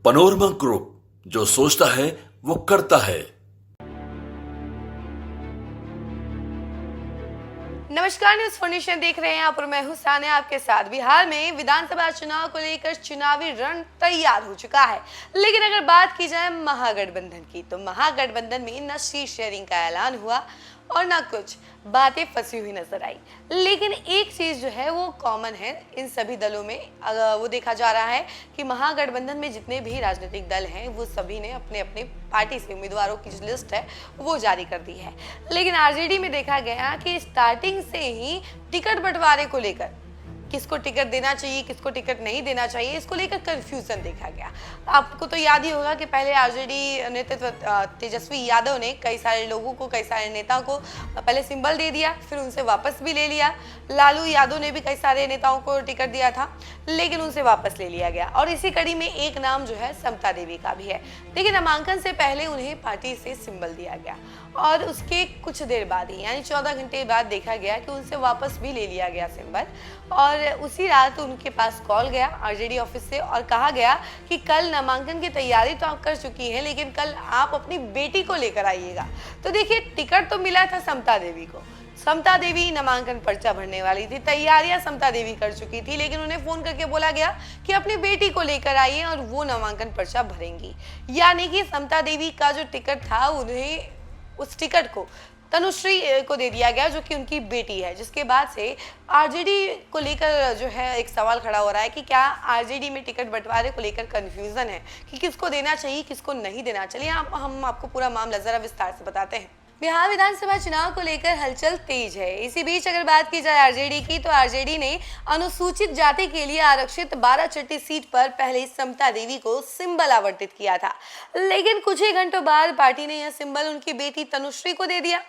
Panorama group, जो सोचता है वो करता है। नमस्कार, न्यूज फॉर्नेशन देख रहे हैं आप और मैं हूं सानिया आपके साथ। बिहार में विधानसभा चुनाव को लेकर चुनावी रण तैयार हो चुका है, लेकिन अगर बात की जाए महागठबंधन की तो महागठबंधन में न सीट शेयरिंग का ऐलान हुआ और ना कुछ बातें फंसी हुई नजर आई। लेकिन एक चीज जो है वो कॉमन है इन सभी दलों में, वो देखा जा रहा है कि महागठबंधन में जितने भी राजनीतिक दल हैं वो सभी ने अपने अपने पार्टी से उम्मीदवारों की जो लिस्ट है वो जारी कर दी है। लेकिन आरजेडी में देखा गया कि स्टार्टिंग से ही टिकट बंटवारे को लेकर किसको टिकट देना चाहिए, किसको टिकट नहीं देना चाहिए, इसको लेकर कंफ्यूजन देखा गया। आपको तो याद ही होगा कि पहले आरजेडी नेतृत्व तेजस्वी यादव ने कई सारे लोगों को, कई सारे नेताओं को पहले सिंबल दे दिया, फिर उनसे वापस भी ले लिया। लालू यादव ने भी कई सारे नेताओं को टिकट दिया था, लेकिन उनसे वापस ले लिया गया। और इसी कड़ी में एक नाम जो है समता देवी का भी है, लेकिन नामांकन से पहले उन्हें पार्टी से सिंबल दिया गया और उसके कुछ देर बाद ही यानी 14 घंटे बाद देखा गया कि उनसे वापस भी ले लिया गया सिंबल। और उसी रात उनके पास कॉल गया आरजेडी ऑफिस से और कहा गया कि कल नामांकन की तैयारी तो आप कर चुकी हैं, लेकिन कल आप अपनी बेटी को लेकर आइएगा। तो देखिए, टिकट तो मिला था समता देवी को, समता देवी नामांकन पर्चा भरने वाली थी, तैयारियां समता देवी कर चुकी थी, लेकिन उन्हें फोन करके बोला गया कि अपनी बेटी को लेकर आइए और वो नामांकन पर्चा भरेंगी। यानी कि समता देवी का जो टिकट था उन्हें उस टिकट को तनुश्री को दे दिया गया, जो कि उनकी बेटी है। जिसके बाद से आरजेडी को लेकर जो है एक सवाल खड़ा हो रहा है कि क्या आरजेडी में टिकट बंटवारे को लेकर कंफ्यूजन है कि किसको देना चाहिए, किसको नहीं देना चाहिए। हम आपको पूरा मामला जरा विस्तार से बताते हैं। बिहार विधानसभा चुनाव को लेकर हलचल तेज है। इसी बीच अगर बात की जाए आरजेडी की तो आरजेडी ने अनुसूचित जाति के लिए आरक्षित 12 सीट पर पहले समता देवी को सिंबल आवंटित किया था, लेकिन कुछ ही घंटों बाद पार्टी ने यह सिंबल उनकी बेटी तनुश्री को दे दिया।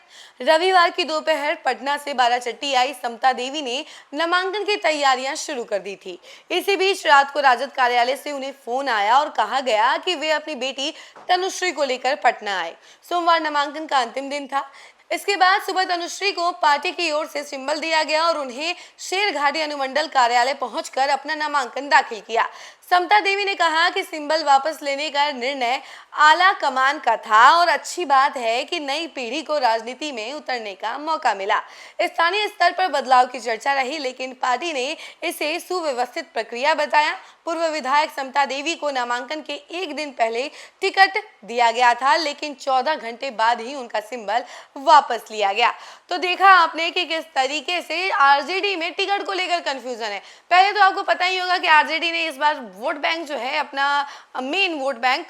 रविवार की दोपहर पटना से 12 आई समता देवी ने नामांकन की तैयारियां शुरू कर दी थी। इसी बीच रात को राजद कार्यालय से उन्हें फोन आया और कहा गया कि वे अपनी बेटी तनुश्री को लेकर पटना आए। सोमवार नामांकन का अंतिम दिन था। इसके बाद सुबह तनुश्री को पार्टी की ओर से सिंबल दिया गया और उन्हें शेरघाटी अनुमंडल कार्यालय पहुंचकर अपना नामांकन दाखिल किया। समता देवी ने कहा कि सिंबल वापस लेने का निर्णय आला कमान का था और अच्छी बात है कि नई पीढ़ी को राजनीति में उतरने का मौका मिला। स्थानीय स्तर पर बदलाव की चर्चा रही, लेकिन पार्टी ने इसे सुव्यवस्थित प्रक्रिया बताया। पूर्व विधायक समता देवी को नामांकन के एक दिन पहले टिकट दिया गया था, लेकिन 14 घंटे बाद ही उनका सिंबल वापस लिया गया। तो देखा आपने कि किस तरीके से आरजेडी में टिकट को लेकर कंफ्यूजन है। पहले तो आपको पता ही होगा कि आरजेडी ने इस बार वोट बैंक जो है, अपना मेन वोट बैंक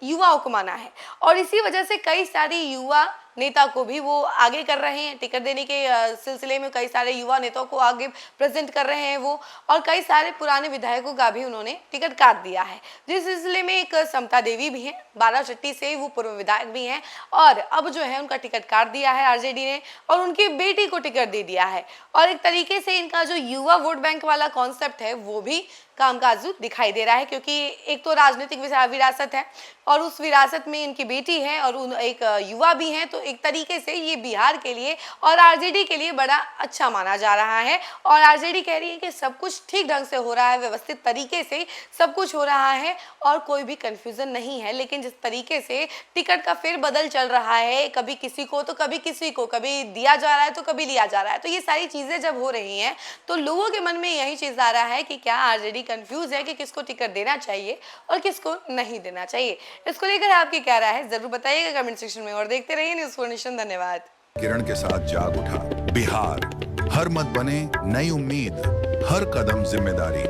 युवाओं को माना है और इसी वजह से कई सारी युवा नेता को भी वो आगे कर रहे हैं। टिकट देने के सिलसिले में कई सारे युवा नेताओं को आगे प्रेजेंट कर रहे हैं वो, और कई सारे पुराने विधायकों का भी उन्होंने टिकट काट दिया है। जिस सिलसिले में एक समता देवी भी हैं, 12 से वो पूर्व विधायक भी हैं और अब जो है उनका टिकट काट दिया है आरजेडी ने और उनकी बेटी को टिकट दे दिया है। और एक तरीके से इनका जो युवा वोट बैंक वाला कॉन्सेप्ट है वो भी कामकाजू दिखाई दे रहा है, क्योंकि एक तो राजनीतिक विरासत है और उस विरासत में इनकी बेटी है और एक युवा भी है। तो एक तरीके से ये बिहार के लिए और आरजेडी के लिए बड़ा अच्छा माना जा रहा है। और आरजेडी कह रही है कि सब कुछ ठीक ढंग से हो रहा है, व्यवस्थित तरीके से सब कुछ हो रहा है और कोई भी कंफ्यूजन नहीं है। लेकिन जिस तरीके से टिकट का फेर बदल चल रहा है, कभी किसी को तो कभी किसी को, कभी दिया जा रहा है तो कभी लिया जा रहा है, तो ये सारी चीजें जब हो रही हैं तो लोगों के मन में यही चीज आ रहा है कि क्या आरजेडी कंफ्यूज है कि किसको टिकट देना चाहिए और किसको नहीं देना चाहिए। इसको लेकर आपकी क्या राय है, जरूर बताइएगा कमेंट सेक्शन में और देखते रहिए न्यूज फॉर्नेशन। धन्यवाद। किरण के साथ जाग उठा बिहार, हर मत बने नई उम्मीद, हर कदम जिम्मेदारी।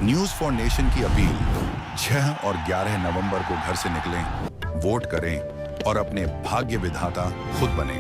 न्यूज फॉर्नेशन की अपील, 6 और 11 नवंबर को घर से निकलें, वोट करें और अपने भाग्य विधाता खुद बने।